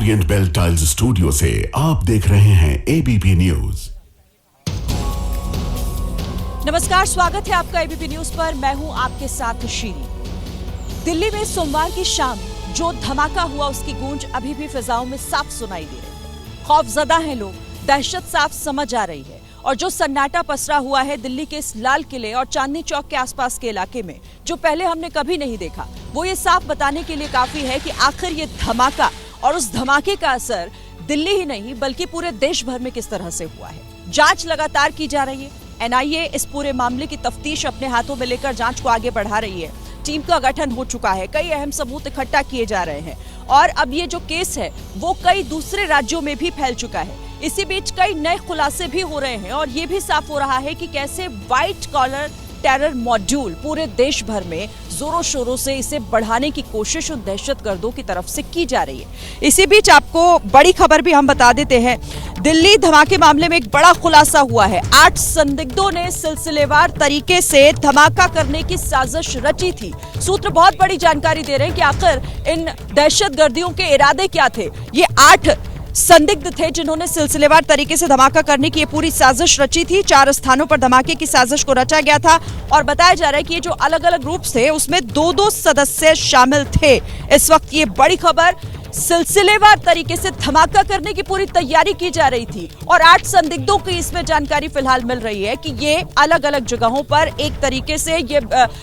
Orient bell tiles studio से आप देख रहे हैं एबीपी न्यूज। नमस्कार, स्वागत है आपका एबीपी न्यूज पर। मैं हूं आपके साथ शीरी। दिल्ली में सोमवार की शाम जो धमाका हुआ उसकी गूंज अभी भी फिजाओं में साफ सुनाई दे रही है। खौफजदा हैं लोग, दहशत साफ समझ आ रही है। और जो सन्नाटा पसरा हुआ है दिल्ली के इस लाल किले और चांदनी चौक के आसपास के इलाके में, जो पहले हमने कभी नहीं देखा, वो ये साफ बताने के लिए काफी है कि आखिर ये धमाका और उस धमाके का असर दिल्ली ही नहीं बल्कि पूरे देश भर में किस तरह से हुआ है। जांच लगातार की जा रही है। एनआईए इस पूरे मामले की तफ्तीश अपने हाथों में लेकर जांच को आगे बढ़ा रही है। टीम का गठन हो चुका है, कई अहम सबूत इकट्ठा किए जा रहे हैं और अब ये जो केस है वो कई दूसरे राज्यों में भी फैल चुका है। इसी बीच कई नए खुलासे भी हो रहे हैं और ये भी साफ हो रहा है कि कैसे व्हाइट कॉलर टेरर मॉड्यूल पूरे देश भर में जोरों शोरों से इसे बढ़ाने की कोशिश उन दहशतगर्दों की तरफ से की जा रही है। इसी बीच आपको बड़ी खबर भी हम बता देते हैं। दिल्ली धमाके मामले में एक बड़ा खुलासा हुआ है। 8 संदिग्धों ने सिलसिलेवार तरीके से धमाका करने की साजिश रची थी। सूत्र बहुत बड़ी जानकारी दे रहे हैं कि आखिर इन दहशतगर्दियों के इरादे क्या थे। ये 8 संदिग्ध थे जिन्होंने सिलसिलेवार तरीके से धमाका करने की ये पूरी साजिश रची थी। 4 स्थानों पर धमाके की साजिश को रचा गया था और बताया जा रहा है कि ये जो अलग अलग ग्रुप थे उसमें 2-2 सदस्य शामिल थे। इस वक्त ये बड़ी खबर, सिलसिलेवार तरीके से धमाका करने की पूरी तैयारी की जा रही थी और 8 संदिग्धों की इसमें जानकारी फिलहाल मिल रही है कि ये अलग अलग जगहों पर एक तरीके से ये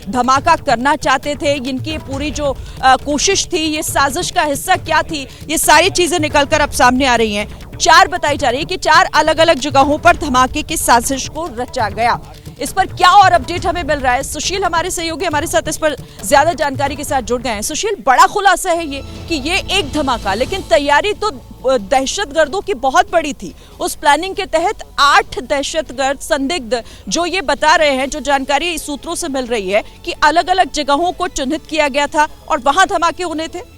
धमाका करना चाहते थे। इनकी पूरी जो कोशिश थी, ये साजिश का हिस्सा क्या थी, ये सारी चीजें निकलकर अब सामने आ रही हैं। 4 बताई जा रही है कि 4 अलग अलग जगहों पर धमाके की साजिश को रचा गया। इस पर क्या और अपडेट हमें मिल रहा है? सुशील हमारे सहयोगी हमारे साथ इस पर ज्यादा जानकारी के साथ जुड़ गए हैं। सुशील, बड़ा खुलासा है ये कि ये एक धमाका, लेकिन तैयारी तो दहशतगर्दों की बहुत बड़ी थी। उस प्लानिंग के तहत 8 दहशतगर्द संदिग्ध जो ये बता रहे हैं, जो जानकारी सूत्रों से मिल रही है कि अलग अलग जगहों को चिन्हित किया गया था और वहां धमाके होने थे।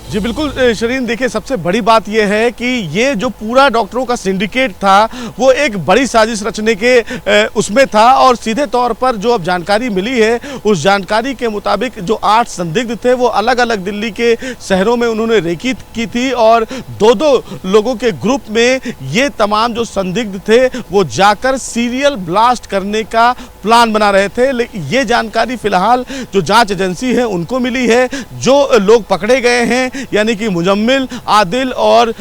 जी बिल्कुल शरीन, देखिए सबसे बड़ी बात यह है कि ये जो पूरा डॉक्टरों का सिंडिकेट था वो एक बड़ी साजिश रचने के उसमें था और सीधे तौर पर जो अब जानकारी मिली है उस जानकारी के मुताबिक जो 8 संदिग्ध थे वो अलग अलग दिल्ली के शहरों में उन्होंने रेकी की थी और 2-2 लोगों के ग्रुप में ये तमाम जो संदिग्ध थे वो जाकर सीरियल ब्लास्ट करने का प्लान बना रहे थे। लेकिन ये जानकारी फिलहाल जो जांच एजेंसी है उनको मिली है। जो लोग पकड़े गए हैं यानी कि मुजम्मिल, आदिल और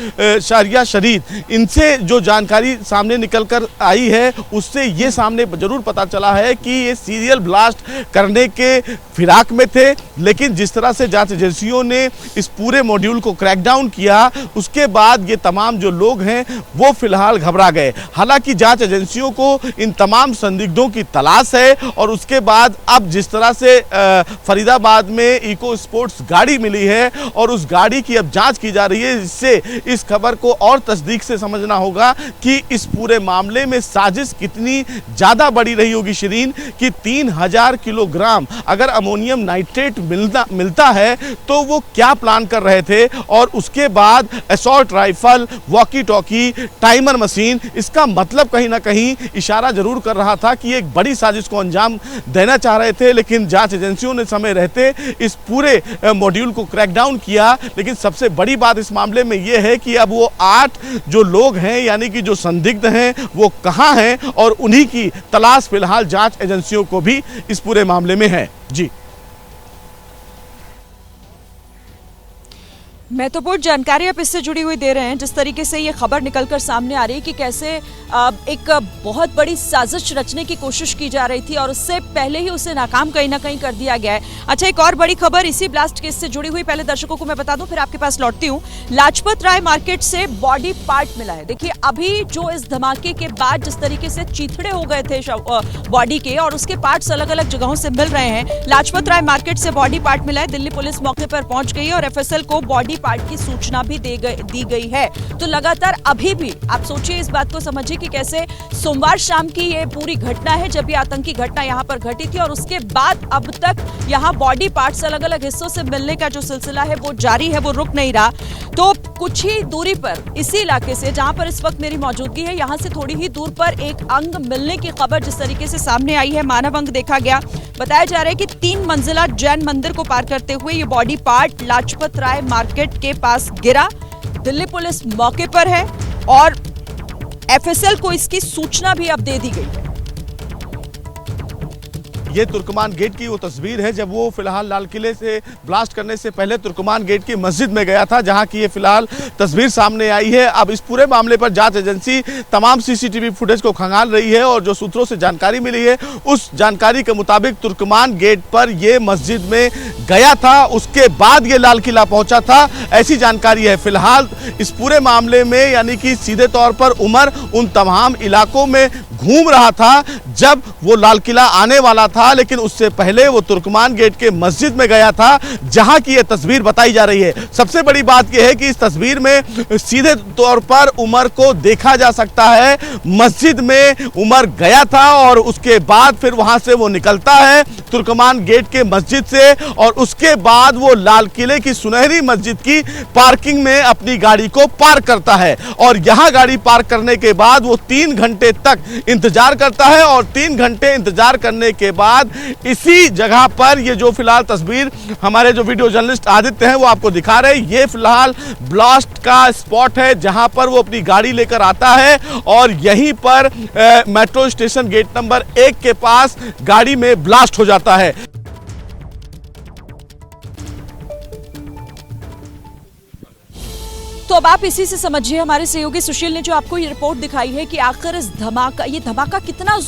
शारिया शरीद, इनसे जो जानकारी सामने निकल कर आई है उससे ये सामने जरूर पता चला है कि ये सीरियल ब्लास्ट करने के फिराक में थे। लेकिन जिस तरह से जांच एजेंसियों ने इस पूरे मॉड्यूल को क्रैकडाउन किया उसके बाद ये तमाम जो लोग हैं वो फिलहाल घबरा गए। हालांकि जांच एजेंसियों को इन तमाम संदिग्धों की तलाश है और उसके बाद अब जिस तरह से फरीदाबाद में इको स्पोर्ट्स गाड़ी मिली है और उस गाड़ी की अब जांच की जा रही है, इससे इस खबर को और तस्दीक से समझना होगा कि इस पूरे मामले में साजिश कितनी ज्यादा बड़ी रही होगी शिरीन, कि 3000 किलोग्राम अगर अमोनियम नाइट्रेट मिलता है तो वो क्या प्लान कर रहे थे। और उसके बाद assault rifle, walkie talkie, timer machine, इसका मतलब कहीं ना कहीं इशारा जरूर कर रहा था कि एक बड़ी साजिश को अंजाम देना चाह रहे थे। लेकिन जांच एजेंसियों ने समय रहते इस पूरे मॉड्यूल को क्रैकडाउन किया। लेकिन सबसे बड़ी बात इस मामले में यह है कि अब वो 8 जो लोग हैं यानी कि जो संदिग्ध हैं वो कहां हैं और उन्हीं की तलाश फिलहाल जांच एजेंसियों को भी इस पूरे मामले में है। जी महत्वपूर्ण जानकारी आप इससे जुड़ी हुई दे रहे हैं। जिस तरीके से ये खबर निकलकर सामने आ रही है कि कैसे एक बहुत बड़ी साजिश रचने की कोशिश की जा रही थी और उससे पहले ही उसे नाकाम कहीं ना कहीं कर दिया गया है। अच्छा, एक और बड़ी खबर इसी ब्लास्ट केस से जुड़ी हुई, पहले दर्शकों को मैं बता दूं फिर आपके पास लौटती हूँ। लाजपत राय मार्केट से बॉडी पार्ट मिला है। देखिए, अभी जो इस धमाके के बाद जिस तरीके से चीथड़े हो गए थे बॉडी के और उसके पार्ट्स अलग अलग जगहों से मिल रहे हैं, लाजपत राय मार्केट से बॉडी पार्ट मिला है। दिल्ली पुलिस मौके पर पहुंच गई और एफएसएल को बॉडी पार्ट की सूचना भी दी गई है। तो लगातार अभी भी आप सोचिए, इस बात को समझिए कि कैसे सोमवार शाम की ये पूरी घटना है जब ये आतंकी घटना यहाँ पर घटी थी और उसके बाद अब तक यहाँ बॉडी पार्ट्स अलग अलग हिस्सों से मिलने का जो सिलसिला है वो जारी है, वो रुक नहीं रहा। तो कुछ ही दूरी पर इसी इलाके से जहां पर इस वक्त मेरी मौजूदगी है, यहां से थोड़ी ही दूर पर एक अंग मिलने की खबर जिस तरीके से सामने आई है, मानव अंग देखा गया। बताया जा रहा है कि 3 मंजिला जैन मंदिर को पार करते हुए ये body part Lajpat Rai market के पास गिरा। दिल्ली पुलिस मौके पर है और एफएसएल को इसकी सूचना भी अब दे दी गई है। ये तुर्कमान गेट की वो तस्वीर है जब वो फिलहाल लाल किले से ब्लास्ट करने से पहले तुर्कमान गेट की मस्जिद में गया था, जहां की ये फिलहाल तस्वीर सामने आई है। अब इस पूरे मामले पर जांच एजेंसी तमाम सीसीटीवी फुटेज को खंगाल रही है और जो सूत्रों से जानकारी मिली है उस जानकारी के मुताबिक तुर्कमान गेट पर ये मस्जिद में गया था, उसके बाद ये लाल किला पहुंचा था, ऐसी जानकारी है। फिलहाल इस पूरे मामले में यानी कि सीधे तौर पर उमर उन तमाम इलाकों में घूम रहा था जब वो लाल किला आने वाला था, लेकिन उससे पहले वो तुर्कमान गेट के मस्जिद में गया था जहां की ये तस्वीर बताई जा रही है। सबसे बड़ी बात यह है कि इस तस्वीर में सीधे तौर पर उमर को देखा जा सकता है। मस्जिद में उमर गया था और उसके बाद फिर वहां से वो निकलता है तुर्कमान गेट के मस्जिद से और उसके बाद वो लाल किले की सुनहरी मस्जिद की पार्किंग में अपनी गाड़ी को पार्क करता है और यहां गाड़ी पार्क करने के बाद वो 3 घंटे तक इंतजार करता है और 3 घंटे इंतजार करने के बाद इसी जगह पर ये जो फिलहाल तस्वीर हमारे जो वीडियो जर्नलिस्ट आदित्य हैं वो आपको दिखा रहे हैं, ये फिलहाल ब्लास्ट का स्पॉट है जहां पर वो अपनी गाड़ी लेकर आता है और यहीं पर मेट्रो स्टेशन गेट नंबर 1 के पास गाड़ी में ब्लास्ट हो जाता है। तो अब आप इसी से समझिए, हमारे सहयोगी सुशील ने जो आपको ये रिपोर्ट दिखाई है कि आखिर इस ये धमाका कितना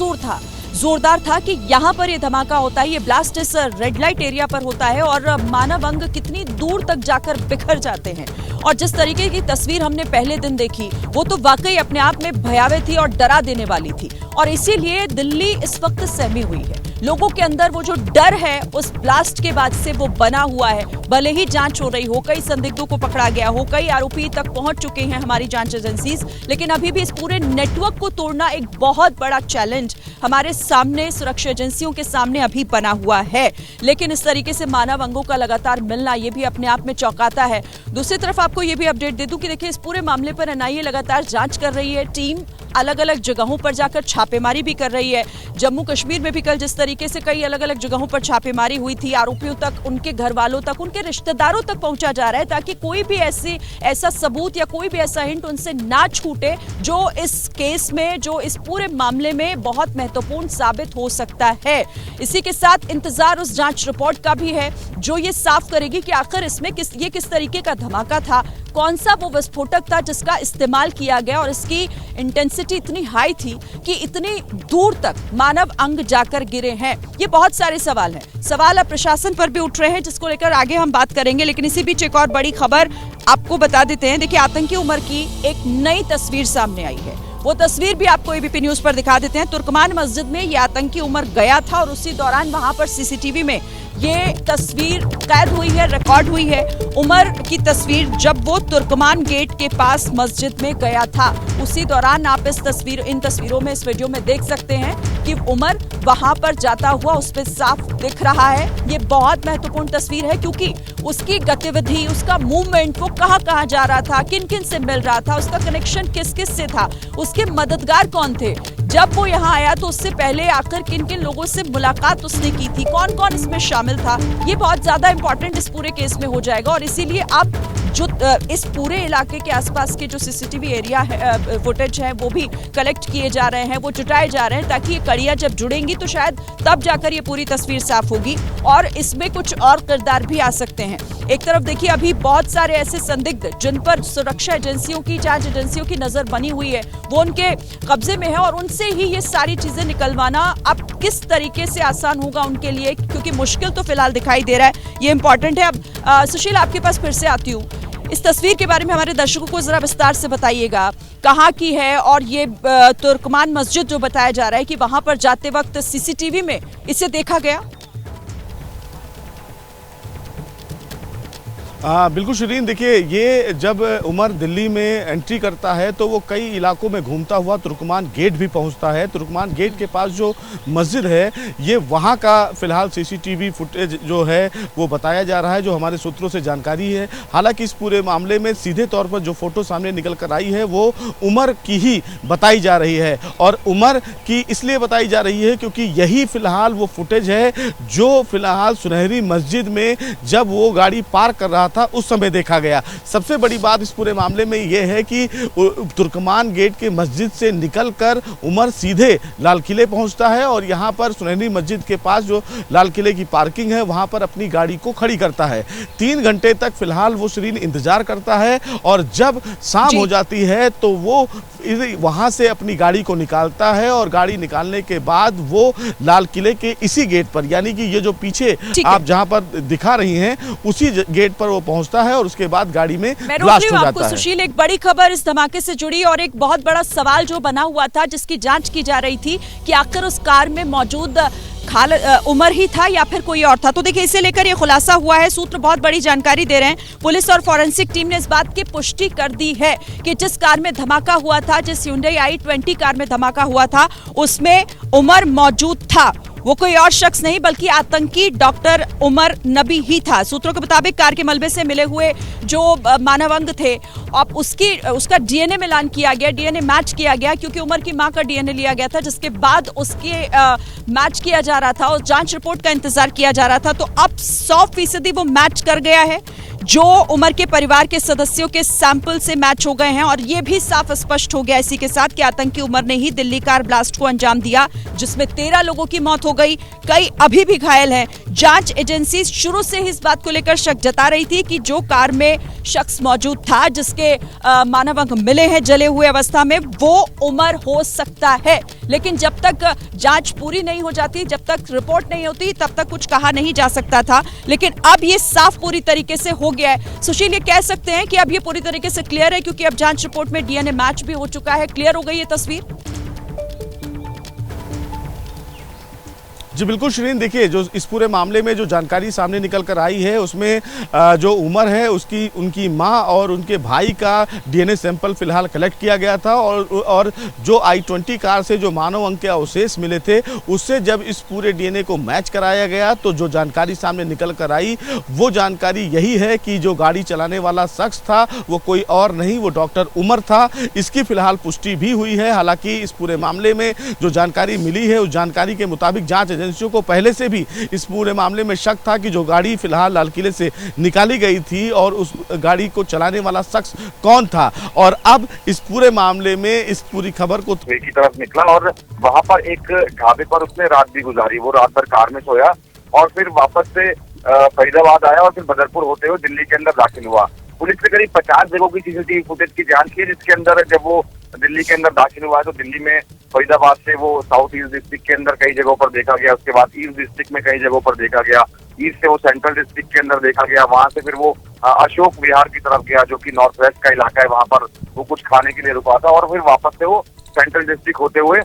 जोरदार था कि यहाँ पर ये धमाका होता है, ये ब्लास्ट इस रेड लाइट एरिया पर होता है और मानव अंग कितनी दूर तक जाकर बिखर जाते हैं। और जिस तरीके की तस्वीर हमने पहले दिन देखी वो तो वाकई अपने आप में भयावह थी और डरा देने वाली थी और इसीलिए दिल्ली इस वक्त सहमी हुई है। लोगों के अंदर वो जो डर है उस ब्लास्ट के बाद से वो बना हुआ है। भले ही जांच हो रही हो, कई संदिग्धों को पकड़ा गया हो, कई आरोपी तक पहुंच चुके हैं हमारी जांच एजेंसीज, लेकिन अभी भी इस पूरे नेटवर्क को तोड़ना एक बहुत बड़ा चैलेंज हमारे सामने, सुरक्षा एजेंसियों के सामने अभी बना हुआ है। लेकिन इस तरीके से मानव अंगों का लगातार मिलना ये भी अपने आप में चौंकाता है। दूसरी तरफ आपको ये भी अपडेट दे दूं कि देखिए इस पूरे मामले पर एनआईए लगातार जांच कर रही है। टीम अलग अलग जगहों पर जाकर छापेमारी भी कर रही है। जम्मू कश्मीर में भी कल जिस तरीके से कई अलग अलग जगहों पर छापेमारी हुई थी, आरोपियों तक, उनके घर वालों तक, उनके रिश्तेदारों तक पहुंचा जा रहा है ताकि कोई भी ऐसा सबूत या कोई भी ऐसा हिंट उनसे ना छूटे जो इस केस में, जो इस पूरे मामले में बहुत महत्वपूर्ण साबित हो सकता है। इसी के साथ इंतजार उस जांच रिपोर्ट का भी है जो ये साफ करेगी कि आखिर इसमें किस तरीके का धमाका था, कौन सा वो विस्फोटक था जिसका इस्तेमाल किया गया और इसकी इंटेंसिटी इतनी हाई थी कि इतनी दूर तक मानव अंग जाकर गिरे हैं। ये बहुत सारे सवाल हैं। सवाल अब प्रशासन पर भी उठ रहे हैं जिसको लेकर आगे हम बात करेंगे, लेकिन इसी बीच एक और बड़ी खबर आपको बता देते हैं। देखिए आतंकी उमर की एक नई तस्वीर सामने आई है, वो तस्वीर भी आपको एबीपी न्यूज पर दिखा देते हैं। तुर्कमान मस्जिद में ये आतंकी उमर गया था और उसी दौरान वहां पर सीसीटीवी में ये तस्वीर कैद हुई है, रिकॉर्ड हुई है। उमर की तस्वीर जब वो तुर्कमान गेट के पास मस्जिद में गया था, उसी दौरान आप इन तस्वीरों में, इस वीडियो में देख सकते हैं कि उमर वहां पर जाता हुआ उस पर साफ दिख रहा है। ये बहुत महत्वपूर्ण तस्वीर है क्योंकि उसकी गतिविधि, उसका मूवमेंट, वो कहाँ जा रहा था, किन किन से मिल रहा था, उसका कनेक्शन किस किस से था, उसके मददगार कौन थे, जब वो यहाँ आया तो उससे पहले आकर किन किन लोगों से मुलाकात उसने की थी, कौन कौन इसमें शामिल था। ये बहुत ज्यादा इंपॉर्टेंट इस पूरे केस में हो जाएगा और इसीलिए आप जो इस पूरे इलाके के आसपास के जो सीसीटीवी एरिया है, फुटेज है, वो भी कलेक्ट किए जा रहे हैं, वो जुटाए जा रहे हैं ताकि ये कड़ियां जब जुड़ेंगी तो शायद तब जाकर ये पूरी तस्वीर साफ होगी और इसमें कुछ और किरदार भी आ सकते हैं। एक तरफ देखिए अभी बहुत सारे ऐसे संदिग्ध जिन पर सुरक्षा एजेंसियों की, जांच एजेंसियों की नजर बनी हुई है, वो उनके कब्जे में है और उनसे ही ये सारी चीजें निकलवाना अब किस तरीके से आसान होगा उनके लिए, क्योंकि मुश्किल तो फिलहाल दिखाई दे रहा है। ये इंपॉर्टेंट है। अब सुशील आपके पास फिर से आती हूँ, इस तस्वीर के बारे में हमारे दर्शकों को जरा विस्तार से बताइएगा, कहाँ की है और ये तुर्कमान मस्जिद जो बताया जा रहा है कि वहां पर जाते वक्त सीसीटीवी में इसे देखा गया। बिल्कुल शरीन, देखिए ये जब उमर दिल्ली में एंट्री करता है तो वो कई इलाकों में घूमता हुआ तुर्कमान गेट भी पहुंचता है। तुर्कमान गेट के पास जो मस्जिद है, ये वहां का फिलहाल सीसीटीवी फुटेज जो है वो बताया जा रहा है, जो हमारे सूत्रों से जानकारी है। हालांकि इस पूरे मामले में सीधे तौर पर जो फोटो सामने निकल कर आई है वो उमर की ही बताई जा रही है, और उमर की इसलिए बताई जा रही है क्योंकि यही फिलहाल वो फुटेज है जो फिलहाल सुनहरी मस्जिद में जब वो गाड़ी पार्क कर रहा था उस समय देखा गया। सबसे बड़ी बात इस पूरे मामले में यह है कि तुर्कमान गेट के मस्जिद से निकलकर उमर सीधे लाल किले पहुंचता है और यहां पर सुनहरी मस्जिद के पास जो लाल किले की पार्किंग है वहां पर अपनी गाड़ी को खड़ी करता है। 3 घंटे तक फिलहाल वो शरीन इंतजार करता है, और जब शाम हो जाती है तो वो वहां से अपनी गाड़ी को निकालता है, और गाड़ी निकालने के बाद वो लाल किले के इसी गेट पर, यानी कि ये जो पीछे आप जहां पर दिखा रही हैं उसी गेट पर वो पहुंचता है, और उसके बाद गाड़ी में ब्लास्ट हो जाता है। सुशील, एक बड़ी खबर इस धमाके से जुड़ी, और एक बहुत बड़ा सवाल जो बना हुआ था जिसकी जांच की जा रही थी कि आखिर उस कार में मौजूद उमर ही था या फिर कोई और था। तो देखिए, इसे लेकर ये खुलासा हुआ है, सूत्र बहुत बड़ी जानकारी दे रहे हैं। पुलिस और फॉरेंसिक टीम ने इस बात की पुष्टि कर दी है कि जिस कार में धमाका हुआ था, जिस Hyundai i20 कार में धमाका हुआ था, उसमें उमर मौजूद था। वो कोई और शख्स नहीं बल्कि आतंकी डॉक्टर उमर नबी ही था। सूत्रों के मुताबिक कार के मलबे से मिले हुए जो मानव अंग थे, अब उसका डीएनए मिलान किया गया, डीएनए मैच किया गया, क्योंकि उमर की मां का डीएनए लिया गया था, जिसके बाद उसके मैच किया जा रहा था और जांच रिपोर्ट का इंतजार किया जा रहा था। तो अब 100% वो मैच कर गया है, जो उमर के परिवार के सदस्यों के सैंपल से मैच हो गए हैं, और ये भी साफ स्पष्ट हो गया इसी के साथ कि आतंकी उमर ने ही दिल्ली कार ब्लास्ट को अंजाम दिया, जिसमें 13 लोगों की मौत हो गई, कई अभी भी घायल हैं। जांच एजेंसी शुरू से ही इस बात को लेकर शक जता रही थी कि जो कार में शख्स मौजूद था, जिसके मानव अंग मिले हैं जले हुए अवस्था में, वो उमर हो सकता है। लेकिन जब तक जांच पूरी नहीं हो जाती, जब तक रिपोर्ट नहीं होती, तब तक कुछ कहा नहीं जा सकता था। लेकिन अब ये साफ पूरी तरीके से हो गया है। सुशील, ये कह सकते हैं कि अब ये पूरी तरीके से क्लियर है, क्योंकि अब जांच रिपोर्ट में डीएनए मैच भी हो चुका है, क्लियर हो गई ये तस्वीर। जी बिल्कुल शरीन, देखिए जो इस पूरे मामले में जो जानकारी सामने निकल कर आई है उसमें जो उमर है उनकी मां और उनके भाई का डीएनए सैंपल फिलहाल कलेक्ट किया गया था, और जो i20 कार से जो मानव अंग के अवशेष मिले थे उससे जब इस पूरे डीएनए को मैच कराया गया तो जो जानकारी सामने निकल कर आई वो जानकारी यही है कि जो गाड़ी चलाने वाला शख्स था वो कोई और नहीं, वो डॉक्टर उमर था। इसकी फिलहाल पुष्टि भी हुई है। हालांकि इस पूरे मामले में जो जानकारी मिली है उस जानकारी के मुताबिक जांच एजेंसियों को पहले से भी इस पूरे मामले में शक था कि जो गाड़ी फिलहाल लाल किले से निकाली गई थी और उस गाड़ी को चलाने वाला शख्स कौन था, और अब इस पूरे मामले में इस पूरी खबर को की तरफ निकला और वहां पर एक ढाबे पर उसने रात भी गुजारी। वो रात भर कार में सोया और फिर वापस से फरीदाबाद आया और फिर बदरपुर होते हुए दिल्ली के अंदर दाखिल हुआ। पुलिस ने करीब 50 जगहों की सीसीटीवी फुटेज की जांच की, जिसके अंदर जब वो दिल्ली के अंदर दाखिल हुआ है तो दिल्ली में फरीदाबाद से वो साउथ ईस्ट डिस्ट्रिक्ट के अंदर कई जगहों पर देखा गया, उसके बाद ईस्ट डिस्ट्रिक्ट में कई जगहों पर देखा गया, ईस्ट से वो सेंट्रल डिस्ट्रिक्ट के अंदर देखा गया, वहां से फिर वो अशोक विहार की तरफ गया जो कि नॉर्थ वेस्ट का इलाका है, वहां पर वो कुछ खाने के लिए रुका था, और फिर वापस से वो सेंट्रल डिस्ट्रिक्ट होते हुए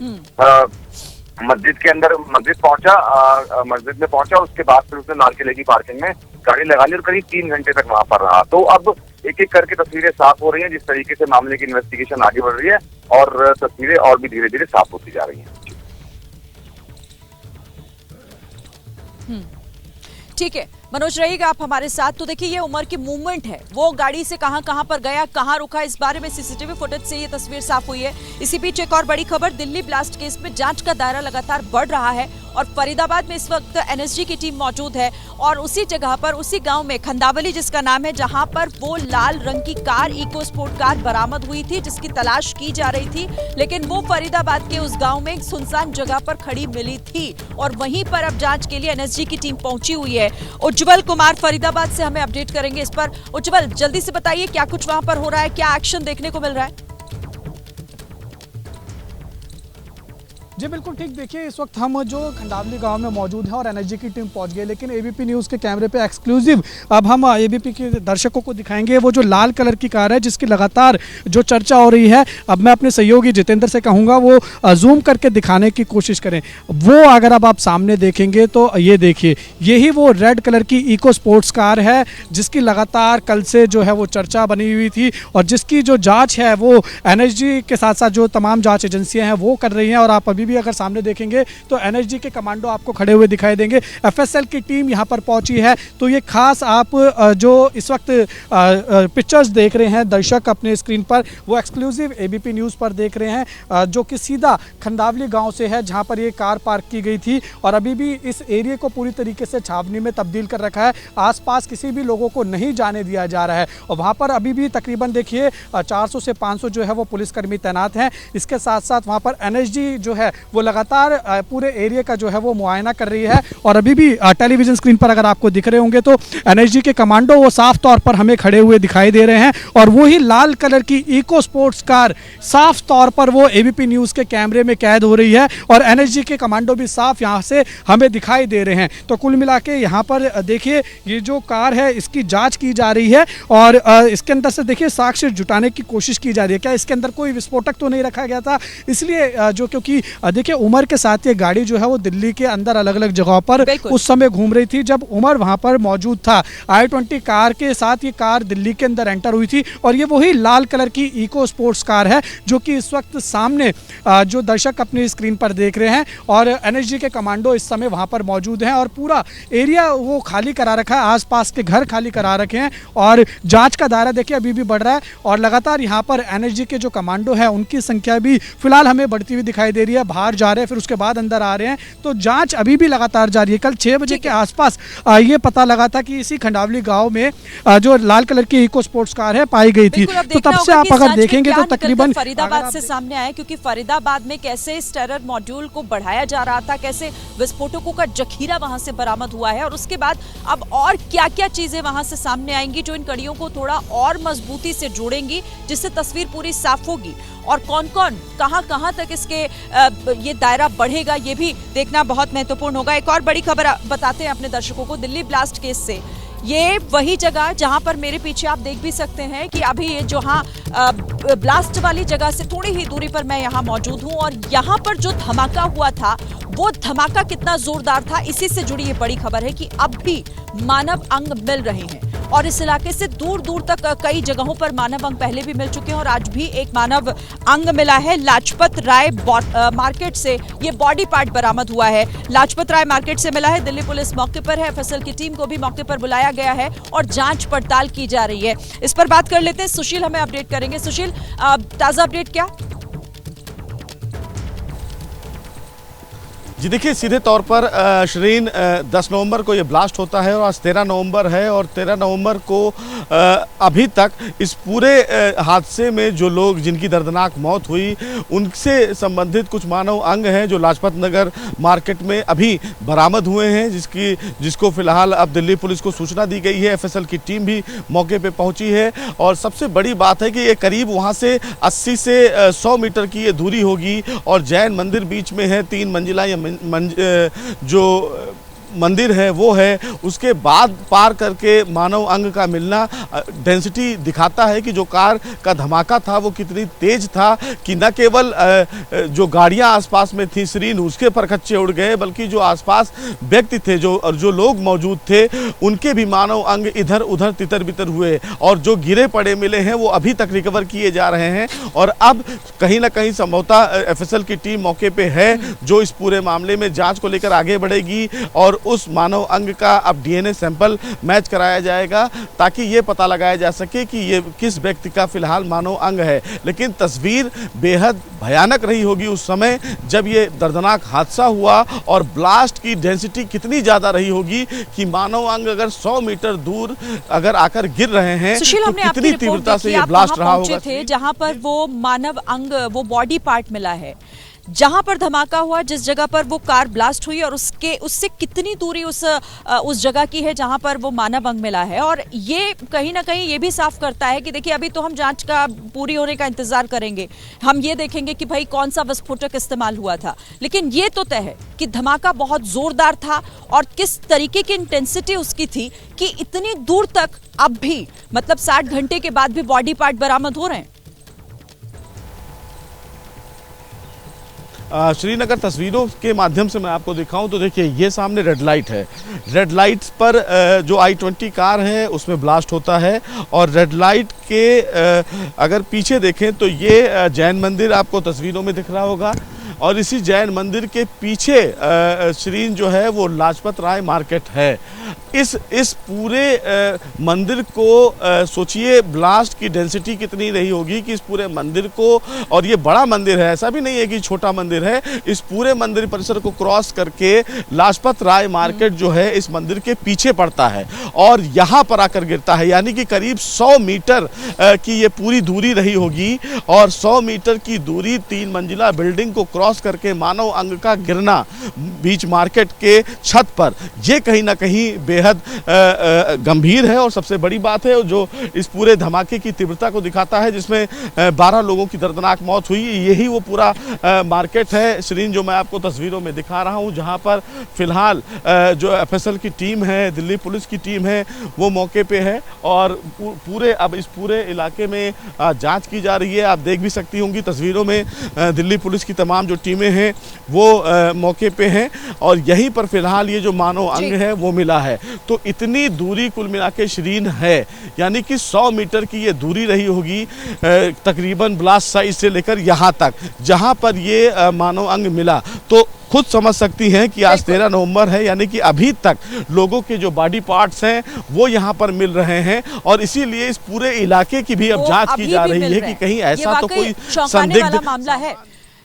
मस्जिद के अंदर मस्जिद में पहुंचा और उसके बाद फिर उसने लाल किले की पार्किंग में गाड़ी लगा ली और करीब 3 घंटे तक वहां पर रहा। तो अब एक एक करके तस्वीरें साफ हो रही हैं, जिस तरीके से मामले की इन्वेस्टिगेशन आगे बढ़ रही है और तस्वीरें और भी धीरे धीरे साफ होती जा रही हैं। ठीक है मनोज, रहिएगा आप हमारे साथ। तो देखिए, ये उमर की मूवमेंट है, वो गाड़ी से कहां पर गया, कहां रुका, इस बारे में सीसीटीवी फुटेज से ये तस्वीर साफ हुई है। इसी बीच एक और बड़ी खबर, दिल्ली ब्लास्ट केस में जांच का दायरा लगातार बढ़ रहा है और फरीदाबाद में इस वक्त एनएसजी की टीम मौजूद है और उसी जगह पर, उसी गांव में खंदावली जिसका नाम है, जहां पर वो लाल रंग की कार, इको स्पोर्ट कार बरामद हुई थी जिसकी तलाश की जा रही थी, लेकिन वो फरीदाबाद के उस गाँव में एक सुनसान जगह पर खड़ी मिली थी और वहीं पर अब जांच के लिए एनएसजी की टीम पहुंची हुई है। उज्जवल कुमार फरीदाबाद से हमें अपडेट करेंगे इस पर। उज्जवल, जल्दी से बताइए क्या कुछ वहां पर हो रहा है, क्या एक्शन देखने को मिल रहा है? जी बिल्कुल ठीक। देखिए इस वक्त हम जो खंडावली गांव में मौजूद हैं और एनर्जी की टीम पहुंच गई, लेकिन एबीपी न्यूज़ के कैमरे पे एक्सक्लूसिव अब हम एबीपी के दर्शकों को दिखाएंगे वो जो लाल कलर की कार है जिसकी लगातार जो चर्चा हो रही है। अब मैं अपने सहयोगी जितेंद्र से कहूँगा वो जूम करके दिखाने की कोशिश करें। वो अगर अब आप सामने देखेंगे तो ये देखिए, यही वो रेड कलर की इको स्पोर्ट्स कार है जिसकी लगातार कल से जो है वो चर्चा बनी हुई थी और जिसकी जो जाँच है वो एनर्जी के साथ साथ जो तमाम जाँच एजेंसियाँ हैं वो कर रही हैं। और आप अभी भी अगर सामने देखेंगे तो एनर्जी के कमांडो आपको खड़े हुए दिखाई देंगे। एफएसएल की टीम यहां पर पहुंची है। तो ये खास आप जो इस वक्त पिक्चर्स देख रहे हैं दर्शक अपने स्क्रीन पर, वो एक्सक्लूसिव एबीपी न्यूज़ पर देख रहे हैं जो कि सीधा खंडावली गांव से है जहां पर ये कार पार्क की गई थी और अभी भी इस एरिया को पूरी तरीके से छावनी में तब्दील कर रखा है। आसपास किसी भी लोगों को नहीं जाने दिया जा रहा है और वहाँ पर अभी भी तकरीबन देखिए 400 से 500 जो है वो पुलिसकर्मी तैनात हैं। इसके साथ साथ वहाँ पर एनर्जी जो है वो लगातार पूरे एरिया का जो है वो मुआयना कर रही है। और अभी भी टेलीविजन स्क्रीन पर अगर आपको दिख रहे होंगे तो एनर्जी के कमांडो वो साफ तौर पर हमें खड़े हुए दिखाई दे रहे हैं और वही लाल कलर की इको स्पोर्ट्स कार साफ तौर पर वो एबीपी न्यूज़ के कैमरे में कैद हो रही है और एनर्जी के कमांडो भी साफ यहाँ से हमें दिखाई दे रहे हैं। तो कुल मिला के यहाँ पर देखिए ये जो कार है इसकी जाँच की जा रही है और इसके अंदर से देखिए साक्ष्य जुटाने की कोशिश की जा रही है। क्या इसके अंदर कोई विस्फोटक तो नहीं रखा गया था? इसलिए जो क्योंकि देखिए उमर के साथ ये गाड़ी जो है वो दिल्ली के अंदर अलग अलग जगहों पर उस समय घूम रही थी जब उमर वहां पर मौजूद था। i20 कार के साथ ये कार दिल्ली के अंदर एंटर हुई थी और ये वही लाल कलर की इको स्पोर्ट्स कार है जो कि इस वक्त सामने जो दर्शक अपनी स्क्रीन पर देख रहे हैं और एनर्जी के कमांडो इस समय वहां पर मौजूद हैं और पूरा एरिया वो खाली करा रखा है, आसपास के घर खाली करा रखे हैं और जांच का दायरा देखिए अभी भी बढ़ रहा है और लगातार यहाँ पर एनर्जी के जो कमांडो है उनकी संख्या भी फिलहाल हमें बढ़ती हुई दिखाई दे रही है। बाहर जा रहे हैं फिर उसके बाद अंदर आ रहे हैं, तो जांच अभी भी लगातार जारी है। कल 6 बजे के आसपास ये पता लगा था कि इसी खंडावली गांव में जो लाल कलर की इको स्पोर्ट्स कार है पाई गई थी। तो तब से आप अगर देखेंगे तो तकरीबन फरीदाबाद से सामने आया, क्योंकि फरीदाबाद में कैसे इस टेरर मॉड्यूल को बढ़ाया जा रहा था, कैसे विस्फोटकों का जखीरा वहां से बरामद हुआ है और उसके बाद अब और क्या क्या चीजें वहां से सामने आएंगी जो इन कड़ियों को थोड़ा और मजबूती से जोड़ेंगी, जिससे तस्वीर पूरी साफ होगी और कौन कौन कहां तक इसके ये दायरा बढ़ेगा ये भी देखना बहुत महत्वपूर्ण होगा। एक और बड़ी खबर बताते हैं अपने दर्शकों को दिल्ली ब्लास्ट केस से। ये वही जगह जहां पर मेरे पीछे आप देख भी सकते हैं कि अभी ये जहां ब्लास्ट वाली जगह से थोड़ी ही दूरी पर मैं यहां मौजूद हूं और यहां पर जो धमाका हुआ था वो धमाका कितना जोरदार था, इसी से जुड़ी ये बड़ी खबर है कि अब भी मानव अंग मिल रहे हैं और इस इलाके से दूर दूर तक कई जगहों पर मानव अंग पहले भी मिल चुके हैं और आज भी एक मानव अंग मिला है। लाजपत राय मार्केट से ये बॉडी पार्ट बरामद हुआ है, लाजपत राय मार्केट से मिला है। दिल्ली पुलिस मौके पर है, एफएसएल की टीम को भी मौके पर बुलाया गया है और जांच पड़ताल की जा रही है। इस पर बात कर लेते हैं, सुशील हमें अपडेट करेंगे। सुशील, ताजा अपडेट क्या? जी देखिए, सीधे तौर पर शरीन 10 नवंबर को ये ब्लास्ट होता है और आज 13 नवंबर है और 13 नवंबर को अभी तक इस पूरे हादसे में जो लोग जिनकी दर्दनाक मौत हुई उनसे संबंधित कुछ मानव अंग हैं जो लाजपत नगर मार्केट में अभी बरामद हुए हैं, जिसको फिलहाल अब दिल्ली पुलिस को सूचना दी गई है। एफएसएल की टीम भी मौके पे पहुंची है और सबसे बड़ी बात है कि ये करीब वहाँ से 80 से 100 मीटर की ये दूरी होगी और जैन मंदिर बीच में है, 3 मंजिला या जो मंदिर है वो है, उसके बाद पार करके मानव अंग का मिलना डेंसिटी दिखाता है कि जो कार का धमाका था वो कितनी तेज था कि न केवल जो गाड़ियां आसपास में थी शरीन उसके परखच्चे उड़ गए, बल्कि जो आसपास व्यक्ति थे जो लोग मौजूद थे उनके भी मानव अंग इधर उधर तितर बितर हुए और जो गिरे पड़े मिले हैं वो अभी तक रिकवर किए जा रहे हैं। और अब कहीं ना कहीं संभवतः एफएसएल की टीम मौके पे है जो इस पूरे मामले में जांच को लेकर आगे बढ़ेगी और उस मानव अंग का अब डीएनए सैंपल मैच कराया जाएगा ताकि ये पता लगाया जा सके कि ये किस व्यक्ति का फिलहाल मानव अंग है। लेकिन तस्वीर बेहद भयानक रही होगी उस समय जब ये दर्दनाक हादसा हुआ और ब्लास्ट की डेंसिटी कितनी ज्यादा रही होगी कि मानव अंग अगर 100 मीटर दूर अगर आकर गिर रहे हैं तो कितनी तीव्रता से ये ब्लास्ट रहा होगा। जहां पर वो मानव अंग वो बॉडी पार्ट मिला है, जहां पर धमाका हुआ, जिस जगह पर वो कार ब्लास्ट हुई और उससे कितनी दूरी उस जगह की है जहां पर वो मानव अंग मिला है। और ये कहीं ना कहीं ये भी साफ करता है कि देखिए अभी तो हम जांच का पूरी होने का इंतजार करेंगे, हम ये देखेंगे कि भाई कौन सा विस्फोटक इस्तेमाल हुआ था, लेकिन ये तो तय है कि धमाका बहुत जोरदार था और किस तरीके की इंटेंसिटी उसकी थी कि इतनी दूर तक अब भी मतलब 60 घंटे के बाद भी बॉडी पार्ट बरामद हो रहे हैं। श्रीनगर तस्वीरों के माध्यम से मैं आपको दिखाऊं तो देखिए ये सामने रेड लाइट है। रेड लाइट पर जो I-20 कार है उसमें ब्लास्ट होता है और रेड लाइट के अगर पीछे देखें तो ये जैन मंदिर आपको तस्वीरों में दिख रहा होगा और इसी जैन मंदिर के पीछे श्रीन जो है वो लाजपत राय मार्केट है। इस पूरे मंदिर को सोचिए ब्लास्ट की डेंसिटी कितनी रही होगी कि इस पूरे मंदिर को, और ये बड़ा मंदिर है, ऐसा भी नहीं है कि छोटा मंदिर है, इस पूरे मंदिर परिसर को क्रॉस करके लाजपत राय मार्केट जो है इस मंदिर के पीछे पड़ता है और यहाँ पर आकर गिरता है। यानी कि करीब 100 मीटर की ये पूरी दूरी रही होगी और 100 मीटर की दूरी 3 मंजिला बिल्डिंग को क्रॉस करके मानव अंग का गिरना बीच मार्केट के छत पर, ये कहीं ना कहीं बेहद गंभीर है। और सबसे बड़ी बात है जो इस पूरे धमाके की तीव्रता को दिखाता है, जिसमें 12 लोगों की दर्दनाक मौत हुई, यही वो पूरा मार्केट है श्रीन जो मैं आपको तस्वीरों में दिखा रहा हूं, जहां पर फिलहाल जो FSL की टीम है, दिल्ली पुलिस की टीम है, वो मौके पे है और अब इस पूरे इलाके में जांच की जा रही है। आप देख भी सकती होंगी तस्वीरों में दिल्ली पुलिस की तमाम जो टीमें हैं वो मौके पे हैं और यहीं पर फिलहाल ये जो मानव अंग है वो मिला है। तो इतनी दूरी कुल मिला के श्रीन है, यानी कि 100 मीटर की ये दूरी रही होगी तकरीबन ब्लास्ट साइट से लेकर यहाँ तक जहाँ पर ये मानव अंग मिला। तो खुद समझ सकती हैं कि आज 13 नवंबर है, यानी कि अभी तक लोगों के जो बॉडी पार्ट्स हैं वो यहाँ पर मिल रहे हैं और इसीलिए इस पूरे इलाके की भी अब जांच की जा रही है कि कहीं ऐसा तो कोई संदिग्ध मामला है।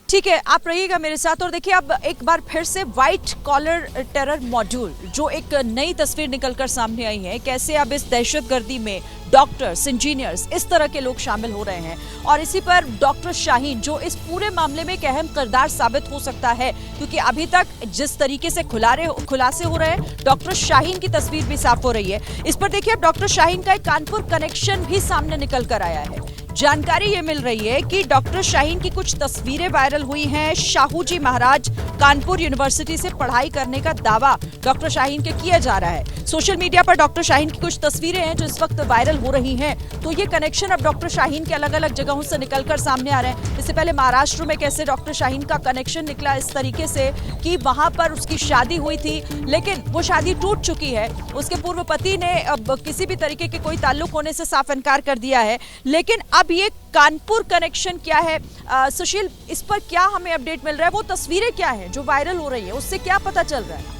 ठीक है, आप रहिएगा मेरे साथ और देखिए अब एक बार फिर से व्हाइट कॉलर टेरर मॉड्यूल जो एक नई तस्वीर निकलकर सामने आई है, कैसे अब इस दहशतगर्दी में डॉक्टर्स, इंजीनियर्स, इस तरह के लोग शामिल हो रहे हैं और इसी पर डॉक्टर शाहीन जो इस पूरे मामले में एक अहम किरदार साबित हो सकता है, क्योंकि अभी तक जिस तरीके से खुलासे हो रहे हैं, डॉक्टर शाहीन की तस्वीर भी साफ हो रही है। इस पर देखिए अब डॉक्टर शाहीन का एक कानपुर कनेक्शन भी सामने निकल कर आया है। जानकारी ये मिल रही है कि डॉक्टर शाहीन की कुछ तस्वीरें वायरल हुई हैं। शाहू जी महाराज कानपुर यूनिवर्सिटी से पढ़ाई करने का दावा डॉक्टर शाहीन के किया जा रहा है। सोशल मीडिया पर डॉक्टर शाहीन की कुछ तस्वीरें हैं जो इस वक्त वायरल हो रही हैं। तो ये कनेक्शन अब डॉक्टर शाहीन के अलग अलग जगहों से निकलकर सामने आ रहे हैं। इससे पहले महाराष्ट्र में कैसे डॉक्टर शाहीन का कनेक्शन निकला इस तरीके से कि वहां पर उसकी शादी हुई थी, लेकिन वो शादी टूट चुकी है। उसके पूर्व पति ने अब किसी भी तरीके के कोई ताल्लुक होने से साफ इनकार कर दिया है। लेकिन अब ये कानपुर कनेक्शन क्या है, सुशील, इस पर क्या हमें अपडेट मिल रहा है? वो तस्वीरें क्या है जो वायरल हो रही है, उससे क्या पता चल रहा है?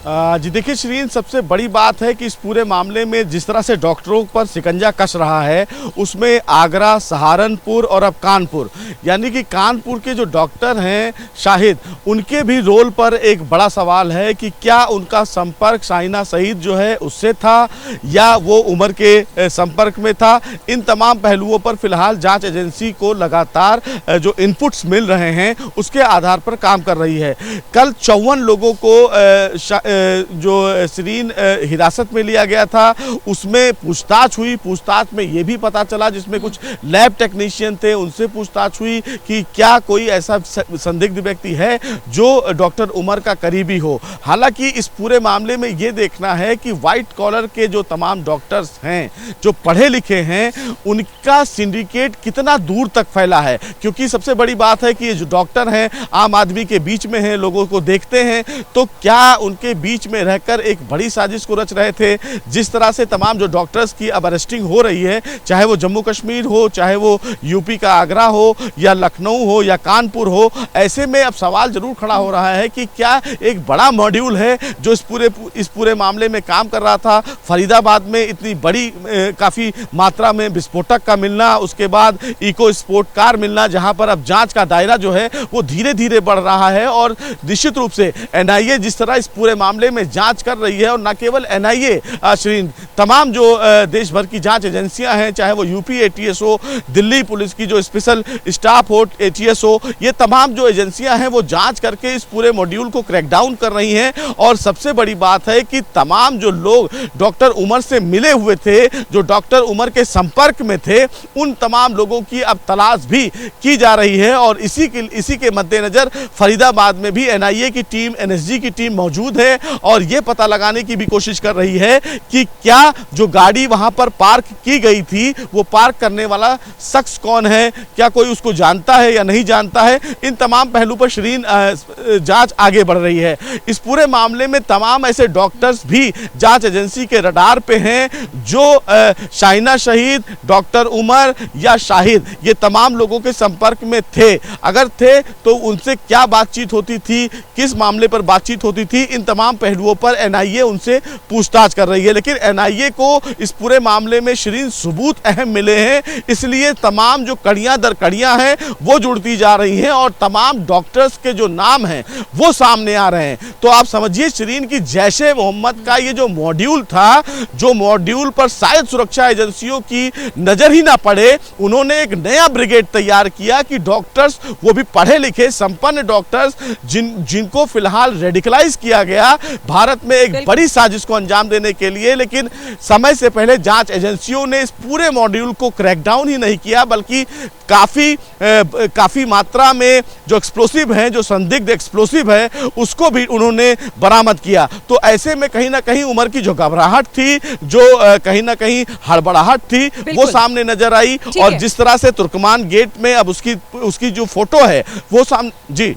जी देखिए श्रीन, सबसे बड़ी बात है कि इस पूरे मामले में जिस तरह से डॉक्टरों पर शिकंजा कस रहा है उसमें आगरा, सहारनपुर और अब कानपुर, यानी कि कानपुर के जो डॉक्टर हैं शाहिद, उनके भी रोल पर एक बड़ा सवाल है कि क्या उनका संपर्क शाहिना सईद जो है उससे था या वो उमर के संपर्क में था। इन तमाम पहलुओं पर फिलहाल जांच एजेंसी को लगातार जो इनपुट्स मिल रहे हैं उसके आधार पर काम कर रही है। कल 54 लोगों को जो श्रीन हिरासत में लिया गया था उसमें पूछताछ हुई। पूछताछ में ये भी पता चला, जिसमें कुछ लैब टेक्नीशियन थे उनसे पूछताछ हुई कि क्या कोई ऐसा संदिग्ध व्यक्ति है जो डॉक्टर उमर का करीबी हो। हालांकि इस पूरे मामले में ये देखना है कि व्हाइट कॉलर के जो तमाम डॉक्टर्स हैं जो पढ़े लिखे हैं उनका सिंडिकेट कितना दूर तक फैला है, क्योंकि सबसे बड़ी बात है कि ये जो डॉक्टर हैं आम आदमी के बीच में हैं, लोगों को देखते हैं, तो क्या उनके बीच में रहकर एक बड़ी साजिश को रच रहे थे। जिस तरह से तमाम जो डॉक्टर्स की अब अरेस्टिंग हो रही है, चाहे वो जम्मू कश्मीर हो, चाहे वो यूपी का आगरा हो या लखनऊ हो या कानपुर हो, ऐसे में अब सवाल जरूर खड़ा हो रहा है कि क्या एक बड़ा मॉड्यूल है जो इस पूरे मामले में काम कर रहा था। फरीदाबाद में इतनी बड़ी काफ़ी मात्रा में विस्फोटक का मिलना, उसके बाद इको स्पोर्ट कार मिलना, जहां पर अब जांच का दायरा जो है वो धीरे धीरे बढ़ रहा है और निश्चित रूप से NIA जिस तरह इस पूरे मामले मामले में जांच कर रही है। और न केवल एनआईए श्रीन, तमाम जो देश भर की जांच एजेंसियां हैं, चाहे वो यूपी एटीएस हो, दिल्ली पुलिस की जो स्पेशल स्टाफ हो, एटीएस हो, ये तमाम जो एजेंसियां हैं वो जांच करके इस पूरे मॉड्यूल को क्रैकडाउन कर रही हैं। और सबसे बड़ी बात है कि तमाम जो लोग डॉक्टर उमर से मिले हुए थे, जो डॉक्टर उमर के संपर्क में थे, उन तमाम लोगों की अब तलाश भी की जा रही है। और इसी के मद्देनजर फरीदाबाद में भी एनआईए की टीम, एनएसजी की टीम मौजूद है और ये पता लगाने की भी कोशिश कर रही है कि क्या जो गाड़ी वहां पर पार्क की गई थी, वो पार्क करने वाला शख्स कौन है, क्या कोई उसको जानता है या नहीं जानता है। इन तमाम पहलू पर श्रीन जांच आगे बढ़ रही है। इस पूरे मामले में तमाम ऐसे डॉक्टर्स भी जांच एजेंसी के रडार पे हैं जो शाहिना शहीद, डॉक्टर उमर या शाहिद, ये तमाम लोगों के संपर्क में थे। अगर थे तो उनसे क्या बातचीत होती थी, किस मामले पर बातचीत होती थी, इन तमाम पहलुओं पर एनआईए उनसे पूछताछ कर रही है। लेकिन एनआईए को इस पूरे मामले में श्रीन सबूत अहम मिले हैं, इसलिए तमाम जो कड़ियां दर कड़ियां हैं वो जुड़ती जा रही हैं और तमाम डॉक्टर्स के जो नाम हैं वो सामने आ रहे हैं। तो आप समझिए श्रीन की जैशे मोहम्मद का ये जो मॉड्यूल था, जो मॉड्यूल पर शायद सुरक्षा एजेंसियों की नजर ही ना पड़े, उन्होंने एक नया ब्रिगेड तैयार किया कि डॉक्टर्स, वो भी पढ़े लिखे संपन्न डॉक्टर्स, जिनको फिलहाल रेडिकलाइज किया गया भारत में एक बड़ी साजिश को अंजाम देने के लिए। लेकिन समय से पहले जांच एजेंसियों ने इस पूरे मॉड्यूल को क्रैकडाउन ही नहीं किया, बल्कि काफी मात्रा में जो एक्सप्लोसिव हैं, जो संदिग्ध एक्सप्लोसिव है, उसको भी उन्होंने बरामद किया। तो ऐसे में कहीं ना कहीं उमर की जो घबराहट थी, जो कहीं ना कहीं हड़बड़ाहट थी, वो सामने नजर आई। और जिस तरह से तुर्कमान गेट में अब उसकी जो फोटो है वो सामने, जी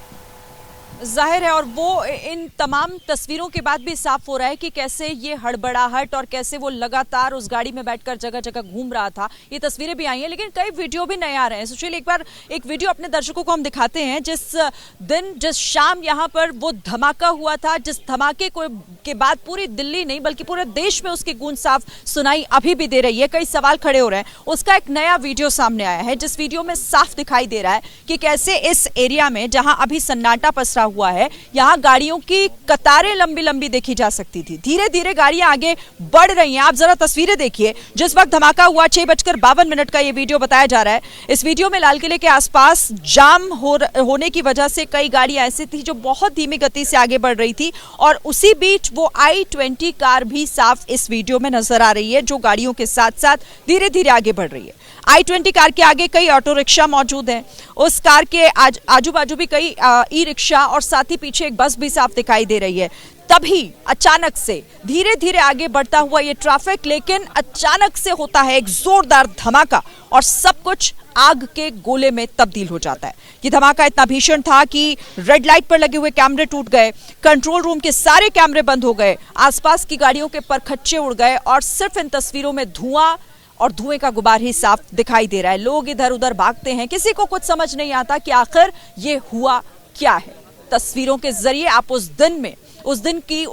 जाहिर है, और वो इन तमाम तस्वीरों के बाद भी साफ हो रहा है कि कैसे ये हड़बड़ाहट और कैसे वो लगातार उस गाड़ी में बैठकर जगह जगह घूम रहा था। ये तस्वीरें भी आई हैं, लेकिन कई वीडियो भी नए आ रहे हैं। सुशील, एक बार एक वीडियो अपने दर्शकों को हम दिखाते हैं। जिस शाम यहाँ पर वो धमाका हुआ था, जिस धमाके के बाद पूरी दिल्ली नहीं बल्कि पूरे देश में उसकी गूंज साफ सुनाई अभी भी दे रही है। कई सवाल खड़े हो रहे हैं। उसका एक नया वीडियो सामने आया है, जिस वीडियो में साफ दिखाई दे रहा है कि कैसे इस एरिया में, जहां अभी सन्नाटा पसरा हुआ है, यहां गाड़ियों की कतारें लंबी लंबी देखी जा सकती थी। धीरे धीरे गाड़ियां आगे बढ़ रही हैं। आप जरा तस्वीरें देखिए। जिस वक्त धमाका हुआ 6:52 का ये वीडियो बताया जा रहा है। इस वीडियो में लाल किले के आसपास जाम होने की वजह से कई गाड़ियां ऐसी थी जो बहुत धीमी गति से आगे बढ़ रही थी, और उसी बीच वो I-20 कार भी साफ इस वीडियो में नजर आ रही है, जो गाड़ियों के साथ साथ धीरे धीरे आगे बढ़ रही है। I-20 कार के आगे कई ऑटो रिक्शा मौजूद हैं। उस कार के आजू बाजू भी कई ई रिक्शा और साथ ही पीछे एक बस भी साफ दिखाई दे रही है। तभी अचानक से धीरे धीरे आगे बढ़ता हुआ ये ट्रैफिक, लेकिन अचानक से होता है एक जोरदार धमाका और सब कुछ आग के गोले में तब्दील हो जाता है। ये धमाका इतना भीषण था कि रेड लाइट पर लगे हुए कैमरे टूट गए, कंट्रोल रूम के सारे कैमरे बंद हो गए, आसपास की गाड़ियों के परखच्चे उड़ गए और सिर्फ इन तस्वीरों में धुआं और धुएं का गुबार ही साफ दिखाई दे रहा है। लोग इधर उधर भागते हैं, किसी को कुछ समझ नहीं आता कि आखिर ये हुआ क्या है। तस्वीरों के जरिए आप उस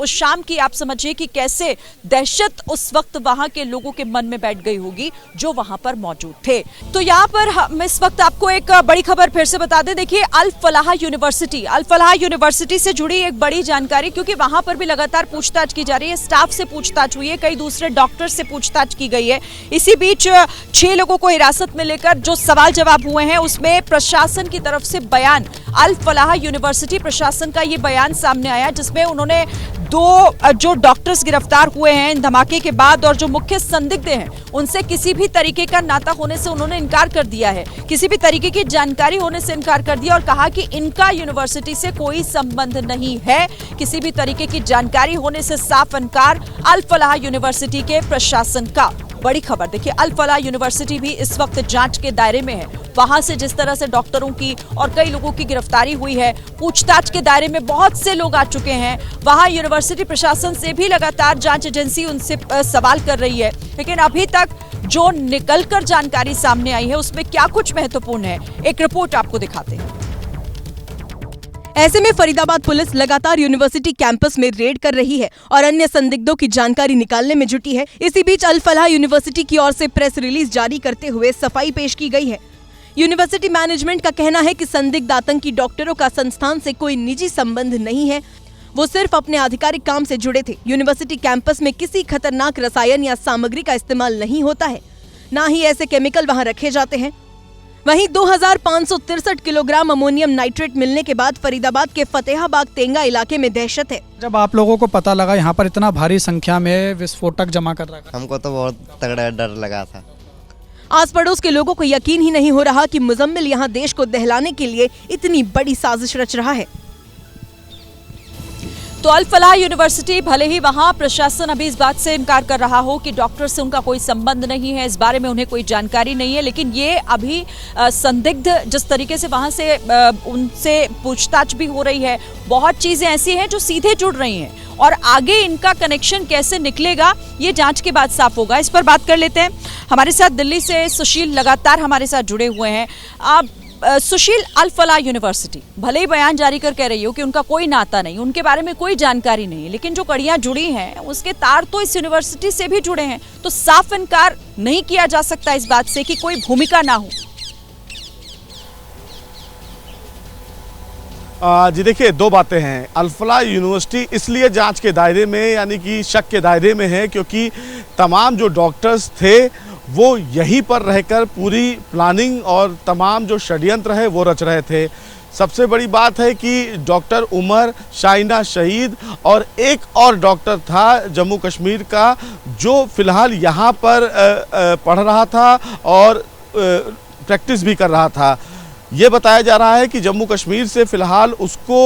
शाम की आप समझिए कि कैसे दहशत उस वक्त वहां के लोगों के मन में बैठ गई होगी जो वहां पर मौजूद थे। तो यहाँ पर हम इस वक्त आपको एक बड़ी खबर फिर से बता दें। देखिए, अल फलाह यूनिवर्सिटी से जुड़ी एक बड़ी जानकारी, क्योंकि वहां पर भी लगातार पूछताछ की जा रही है। स्टाफ से पूछताछ हुई है, कई दूसरे डॉक्टर से पूछताछ की गई है। इसी बीच 6 लोगों को हिरासत में लेकर जो सवाल जवाब हुए हैं, उसमें प्रशासन की तरफ से बयान, अल फलाह यूनिवर्सिटी प्रशासन का ये बयान सामने आया, जिसमें उन्होंने 2 जो डॉक्टर्स गिरफ्तार हुए हैं इन धमाके के बाद और जो मुख्य संदिग्ध हैं, उनसे किसी भी तरीके का नाता होने से उन्होंने इनकार कर दिया है, किसी भी तरीके की जानकारी होने से इनकार कर दिया और कहा कि इनका यूनिवर्सिटी से कोई संबंध नहीं है। किसी भी तरीके की जानकारी होने से साफ इनकार अल फलाह यूनिवर्सिटी के प्रशासन का। बड़ी खबर देखिए, अल फलाह यूनिवर्सिटी भी इस वक्त जांच के दायरे में है। वहां से जिस तरह से डॉक्टरों की और कई लोगों की गिरफ्तारी हुई है, पूछताछ के दायरे में बहुत से लोग आ चुके हैं। वहां यूनिवर्सिटी प्रशासन से भी लगातार जांच एजेंसी उनसे सवाल कर रही है, लेकिन अभी तक जो निकलकर जानकारी सामने आई है उसमें क्या कुछ महत्वपूर्ण है, एक रिपोर्ट आपको दिखाते हैं। ऐसे में फरीदाबाद पुलिस लगातार यूनिवर्सिटी कैंपस में रेड कर रही है और अन्य संदिग्धों की जानकारी निकालने में जुटी है। इसी बीच अल फलाह यूनिवर्सिटी की ओर से प्रेस रिलीज जारी करते हुए सफाई पेश की गई है। यूनिवर्सिटी मैनेजमेंट का कहना है कि संदिग्ध आतंकी डॉक्टरों का संस्थान से कोई निजी संबंध नहीं है। वो सिर्फ अपने आधिकारिक काम से जुड़े थे। यूनिवर्सिटी कैंपस में किसी खतरनाक रसायन या सामग्री का इस्तेमाल नहीं होता है, ना ही ऐसे केमिकल वहां रखे जाते हैं। वहीं 2563 किलोग्राम अमोनियम नाइट्रेट मिलने के बाद फरीदाबाद के फतेहाबाद तेंगा इलाके में दहशत है। जब आप लोगों को पता लगा यहाँ पर इतना भारी संख्या में विस्फोटक जमा कर रखा, हमको तो बहुत तगड़ा डर लगा था। आस पड़ोस के लोगों को यकीन ही नहीं हो रहा कि मुजम्मिल यहाँ देश को दहलाने के लिए इतनी बड़ी साजिश रच रहा है। तो अल फलाह यूनिवर्सिटी, भले ही वहां प्रशासन अभी इस बात से इनकार कर रहा हो कि डॉक्टर से उनका कोई संबंध नहीं है, इस बारे में उन्हें कोई जानकारी नहीं है, लेकिन ये अभी संदिग्ध जिस तरीके से वहां से उनसे पूछताछ भी हो रही है, बहुत चीजें ऐसी हैं जो सीधे जुड़ रही हैं और आगे इनका कनेक्शन कैसे निकलेगा ये जांच के बाद साफ होगा। इस पर बात कर लेते हैं। हमारे साथ दिल्ली से सुशील लगातार हमारे साथ जुड़े हुए हैं। आप सुशील, अल फलाह यूनिवर्सिटी भले ही बयान जारी कर कह रही हो कि उनका कोई नाता नहीं, उनके बारे में कोई जानकारी नहीं है, लेकिन जो कड़ियां जुड़ी हैं उसके तार तो इस यूनिवर्सिटी से भी जुड़े हैं, तो साफ इनकार नहीं किया जा सकता इस बात से कि कोई भूमिका ना हो। जी देखिए, दो बातें हैं। अल फलाह यूनिवर्सिटी इसलिए जांच के दायरे में यानी कि शक के दायरे में है क्योंकि तमाम जो डॉक्टर्स थे वो यहीं पर रहकर पूरी प्लानिंग और तमाम जो षड्यंत्र है वो रच रहे थे। सबसे बड़ी बात है कि डॉक्टर उमर, शाइना शहीद और एक और डॉक्टर था जम्मू कश्मीर का जो फिलहाल यहाँ पर पढ़ रहा था और प्रैक्टिस भी कर रहा था। ये बताया जा रहा है कि जम्मू कश्मीर से फिलहाल उसको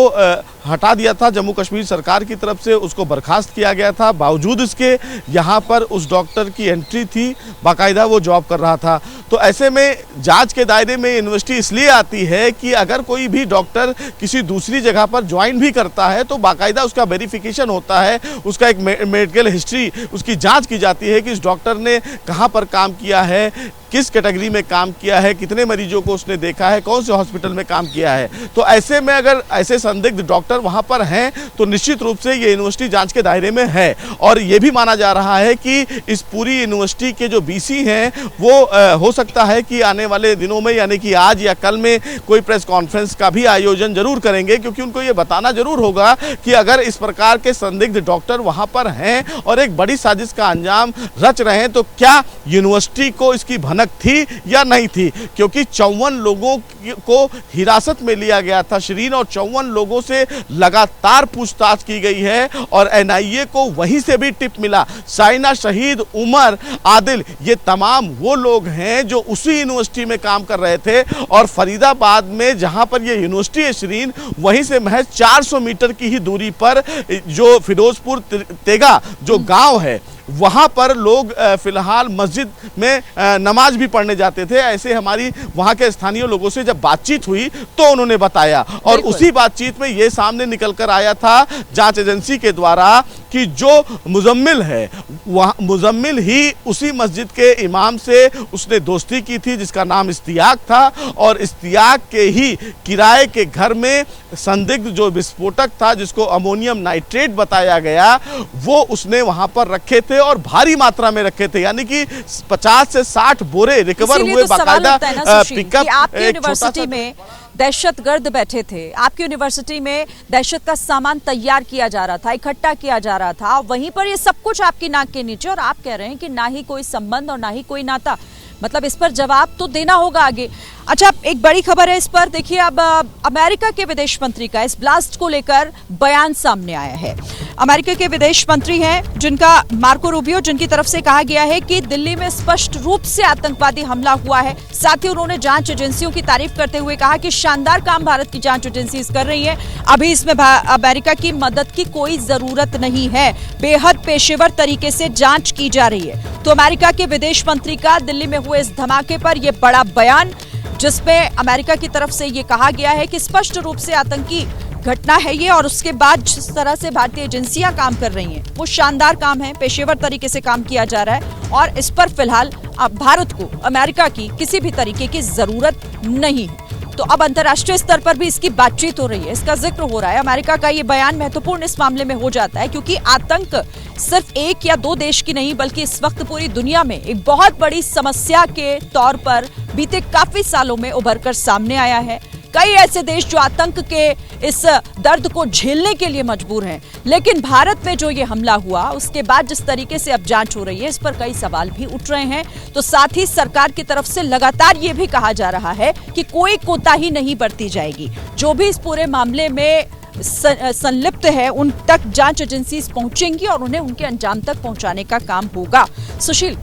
हटा दिया था, जम्मू कश्मीर सरकार की तरफ से उसको बर्खास्त किया गया था। बावजूद इसके यहाँ पर उस डॉक्टर की एंट्री थी, बाकायदा वो जॉब कर रहा था। तो ऐसे में जांच के दायरे में यूनिवर्सिटी इसलिए आती है कि अगर कोई भी डॉक्टर किसी दूसरी जगह पर ज्वाइन भी करता है तो बाकायदा उसका वेरिफिकेशन होता है, उसका एक मेडिकल हिस्ट्री उसकी जाँच की जाती है कि इस डॉक्टर ने कहाँ पर काम किया है, किस कैटेगरी में काम किया है, कितने मरीजों को उसने देखा है, कौन से हॉस्पिटल में काम किया है। तो ऐसे में अगर ऐसे संदिग्ध डॉक्टर वहां पर हैं तो निश्चित रूप से ये यूनिवर्सिटी जांच के दायरे में है। और ये भी माना जा रहा है कि इस पूरी यूनिवर्सिटी के जो बीसी हैं वो हो सकता है कि आने वाले दिनों में यानी कि आज या कल में कोई प्रेस कॉन्फ्रेंस का भी आयोजन जरूर करेंगे, क्योंकि उनको ये बताना जरूर होगा कि अगर इस प्रकार के संदिग्ध डॉक्टर वहां पर हैं और एक बड़ी साजिश का अंजाम रच रहे हैं तो क्या यूनिवर्सिटी को इसकी भनक थी या नहीं थी। क्योंकि 54 लोगों को हिरासत में लिया गया था शिरीन, और 54 लोगों से लगातार पूछताछ की गई है और एनआईए को वहीं से भी टिप मिला। शाइना शहीद, उमर, आदिल, ये तमाम वो लोग हैं जो उसी यूनिवर्सिटी में काम कर रहे थे और फरीदाबाद में जहां पर ये यूनिवर्सिटी है शिरीन, वहीं से महज 400 मीटर की ही दूरी पर जो फिरोजपुर तेगा जो गांव है वहां पर लोग फिलहाल मस्जिद में नमाज भी पढ़ने जाते थे। ऐसे हमारी वहां के स्थानीय लोगों से जब बातचीत हुई तो उन्होंने बताया और उसी बातचीत में ये सामने निकल कर आया था जांच एजेंसी के द्वारा कि जो मुजम्मिल है वह मुजम्मिल ही उसी मस्जिद के इमाम से उसने दोस्ती की थी जिसका नाम इस्तियाक था, और इस्तियाक के ही किराए के घर में संदिग्ध जो विस्फोटक था जिसको अमोनियम नाइट्रेट बताया गया वो उसने वहां पर रखे थे और भारी मात्रा में रखे थे, यानी कि 50 से 60 बोरे रिकवर हुए। बाकायदा पिकअप आपकी यूनिवर्सिटी में दहशतगर्द बैठे थे, आपकी यूनिवर्सिटी में दहशत का सामान तैयार किया जा रहा था, इकट्ठा किया जा रहा था, वहीं पर ये सब कुछ आपकी नाक के नीचे और आप कह रहे हैं कि ना ही कोई संबंध और ना ही कोई नाता। मतलब इस पर जवाब तो देना होगा आगे। अच्छा, एक बड़ी खबर है इस पर, देखिए अब अमेरिका के विदेश मंत्री का इस ब्लास्ट को लेकर बयान सामने आया है। अमेरिका के विदेश मंत्री हैं जिनका मार्को रूबियो, जिनकी तरफ से कहा गया है कि दिल्ली में स्पष्ट रूप से आतंकवादी हमला हुआ है। साथ ही उन्होंने जांच एजेंसियों की तारीफ करते हुए कहा कि शानदार काम भारत की जांच एजेंसी कर रही है, अभी इसमें अमेरिका की मदद की कोई जरूरत नहीं है, बेहद पेशेवर तरीके से जांच की जा रही है। तो अमेरिका के विदेश मंत्री का दिल्ली में हुए इस धमाके पर यह बड़ा बयान, जिसमें अमेरिका की तरफ से ये कहा गया है कि स्पष्ट रूप से आतंकी घटना है ये, और उसके बाद जिस तरह से भारतीय एजेंसियां काम कर रही हैं वो शानदार काम है, पेशेवर तरीके से काम किया जा रहा है और इस पर फिलहाल अब भारत को अमेरिका की किसी भी तरीके की जरूरत नहीं है। तो अब अंतर्राष्ट्रीय स्तर पर भी इसकी बातचीत हो रही है, इसका जिक्र हो रहा है। अमेरिका का ये बयान महत्वपूर्ण इस मामले में हो जाता है क्योंकि आतंक सिर्फ एक या दो देश की नहीं बल्कि इस वक्त पूरी दुनिया में एक बहुत बड़ी समस्या के तौर पर बीते काफी सालों में उभर कर सामने आया है। कई ऐसे देश जो आतंक के इस दर्द को झेलने के लिए मजबूर हैं। लेकिन भारत में जो ये हमला हुआ उसके बाद जिस तरीके से अब जांच हो रही है, इस पर कई सवाल भी उठ रहे हैं। तो साथ ही सरकार की तरफ से लगातार ये भी कहा जा रहा है कि कोई कोताही नहीं बरती जाएगी। जो भी इस पूरे मामले में संलिप्त है उन तक जांच एजेंसी पहुंचेंगी और उन्हें उनके अंजाम तक पहुंचाने का काम होगा। सुशील,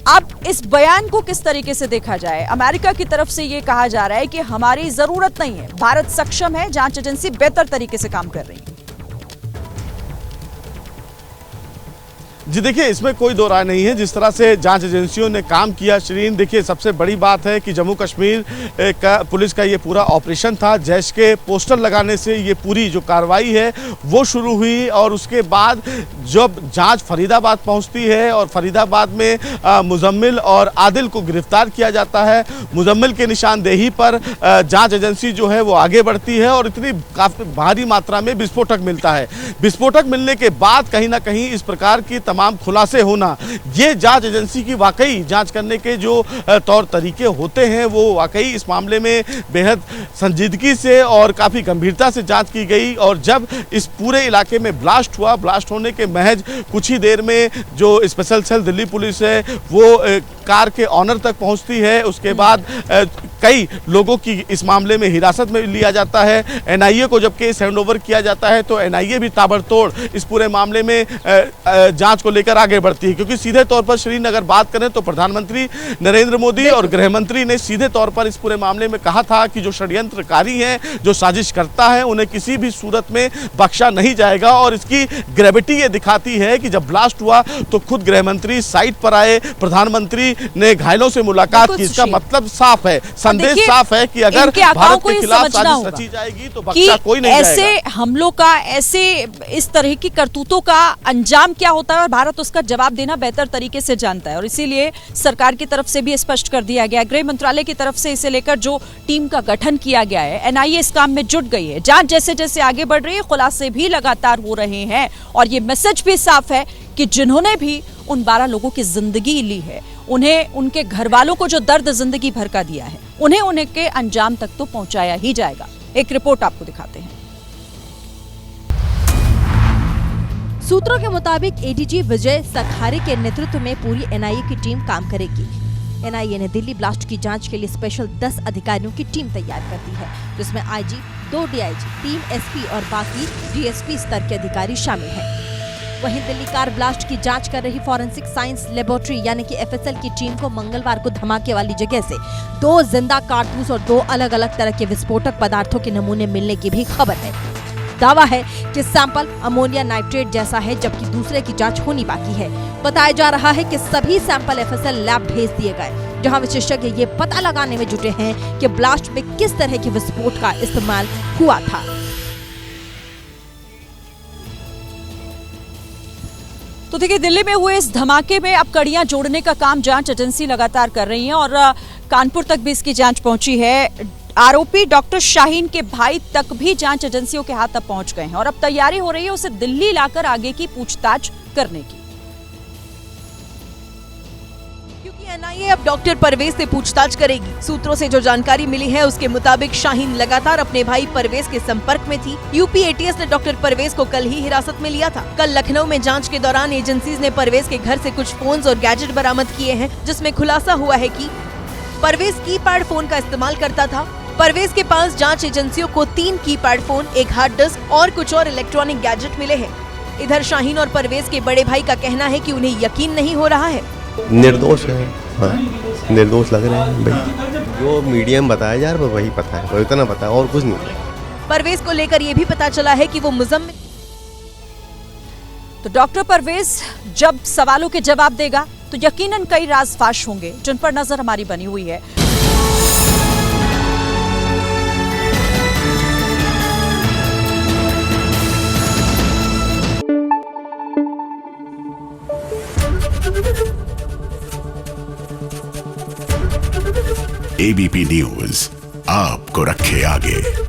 अब इस बयान को किस तरीके से देखा जाए? अमेरिका की तरफ से ये कहा जा रहा है कि हमारी जरूरत नहीं है, भारत सक्षम है, जांच एजेंसी बेहतर तरीके से काम कर रही है। जी देखिए, इसमें कोई दो राय नहीं है। जिस तरह से जांच एजेंसियों ने काम किया श्रीन, देखिए सबसे बड़ी बात है कि जम्मू कश्मीर का पुलिस का ये पूरा ऑपरेशन था। जैश के पोस्टर लगाने से ये पूरी जो कार्रवाई है वो शुरू हुई और उसके बाद जब जांच फरीदाबाद पहुंचती है और फरीदाबाद में मुजम्मिल और आदिल को गिरफ्तार किया जाता है। मुजम्मिल के निशानदेही पर जांच एजेंसी जो है वो आगे बढ़ती है और इतनी काफ़ी भारी मात्रा में विस्फोटक मिलता है। विस्फोटक मिलने के बाद कहीं ना कहीं इस प्रकार की तमाम खुलासे होना, ये जांच एजेंसी की वाकई जांच करने के जो तौर तरीके होते हैं वो वाकई इस मामले में बेहद संजीदगी से और काफ़ी गंभीरता से जांच की गई। और जब इस पूरे इलाके में ब्लास्ट हुआ, ब्लास्ट होने के महज कुछ ही देर में जो स्पेशल सेल दिल्ली पुलिस है वो कार के ऑनर तक पहुंचती है। उसके बाद कई लोगों की इस मामले में हिरासत में लिया जाता है। एनआईए को जब केस हैंडओवर किया जाता है तो एनआईए भी ताबड़तोड़ इस पूरे मामले में जांच को लेकर आगे बढ़ती है, क्योंकि सीधे तौर पर श्रीनगर बात करें तो प्रधानमंत्री नरेंद्र मोदी और गृह मंत्री ने सीधे तौर पर इस पूरे मामले में कहा था कि जो षड्यंत्रकारी हैं, जो साजिश करता है, उन्हें किसी भी सूरत में बख्शा नहीं जाएगा। और इसकी ग्रेविटी ये दिखाती है कि जब ब्लास्ट हुआ तो खुद गृह मंत्री साइट पर आए, प्रधानमंत्री ने घायलों से मुलाकात की। इसका मतलब साफ है, संदेश साफ है कि अगर भारत के खिलाफ साजिश रची जाएगी तो बख्शा कोई नहीं जाएगा। ऐसे हमलों का, ऐसे इस तरह की करतूतों का अंजाम क्या होता है और भारत उसका जवाब देना बेहतर तरीके से जानता है। और इसीलिए सरकार की तरफ से भी स्पष्ट कर दिया गया, गृह मंत्रालय की तरफ से इसे लेकर जो टीम का गठन किया गया है, एनआईए इस काम में जुट गई है। जांच जैसे जैसे आगे बढ़ रही है, खुलासे भी लगातार हो रहे हैं और ये मैसेज भी साफ है कि जिन्होंने भी उन 12 लोगों की जिंदगी ली है, उन्हें, उनके घर वालों को जो दर्द जिंदगी भर का दिया है, उन्हें उनके अंजाम तक तो पहुंचाया ही जाएगा। एक रिपोर्ट आपको दिखाते हैं। सूत्रों के मुताबिक एडीजी विजय सखारे के नेतृत्व में पूरी एनआईए की टीम काम करेगी। एनआईए ने दिल्ली ब्लास्ट की जांच के लिए स्पेशल 10 अधिकारियों की टीम तैयार कर दी है, जिसमें आईजी, 2 डीआईजी, 3 एसपी और बाकी डीएसपी स्तर के अधिकारी शामिल हैं। वहीं दिल्ली कार ब्लास्ट की जांच कर रही फॉरेंसिक साइंस लेबोरेटरी यानी कि एफएसएल की टीम को मंगलवार को धमाके वाली जगह से 2 जिंदा कारतूस और 2 अलग अलग तरह के विस्फोटक पदार्थों के नमूने मिलने की भी खबर है। दावा है कि सैंपल अमोनिया नाइट्रेट जैसा है, जबकि दूसरे की जांच होनी बाकी है। बताया जा रहा है कि सभी सैंपल एफएसएल लैब भेज दिए गए, जहां विशेषज्ञ ये पता लगाने में जुटे हैं कि ब्लास्ट में किस तरह के विस्फोट का इस्तेमाल हुआ था। तो देखिए, दिल्ली में हुए इस धमाके में अब कड़ियां जोड़ने का काम जांच एजेंसी लगातार कर रही है और कानपुर तक भी इसकी जांच पहुंची है। आरोपी डॉक्टर शाहीन के भाई तक भी जांच एजेंसियों के हाथ तक पहुंच गए हैं और अब तैयारी हो रही है उसे दिल्ली लाकर आगे की पूछताछ करने की। क्योंकि एनआईए अब डॉक्टर परवेज से पूछताछ करेगी। सूत्रों से जो जानकारी मिली है उसके मुताबिक शाहीन लगातार अपने भाई परवेज के संपर्क में थी। यूपी एटीएस ने डॉक्टर परवेज को कल ही हिरासत में लिया था। कल लखनऊ में जांच के दौरान एजेंसीज ने परवेज के घर से कुछ फोन्स और गैजेट बरामद किए हैं, जिसमें खुलासा हुआ है कि परवेज कीपैड फोन का इस्तेमाल करता था। परवेज के पास जांच एजेंसियों को 3 कीपैड फोन, 1 हार्ड डिस्क और कुछ और इलेक्ट्रॉनिक गैजेट मिले हैं। इधर शाहीन और परवेज के बड़े भाई का कहना है कि उन्हें यकीन नहीं हो रहा है। निर्दोष है, हाँ, निर्दोष लग रहे हैं भाई। जो मीडिया में बताया जा रहा है वही पता है, इतना पता है और कुछ नहीं। परवेज को लेकर ये भी पता चला है कि वो मुजम्मिल। तो डॉक्टर परवेज जब सवालों के जवाब देगा तो यकीनन कई राज फाश होंगे, जिन पर नजर हमारी बनी हुई है। एबीपी न्यूज आपको रखे आगे।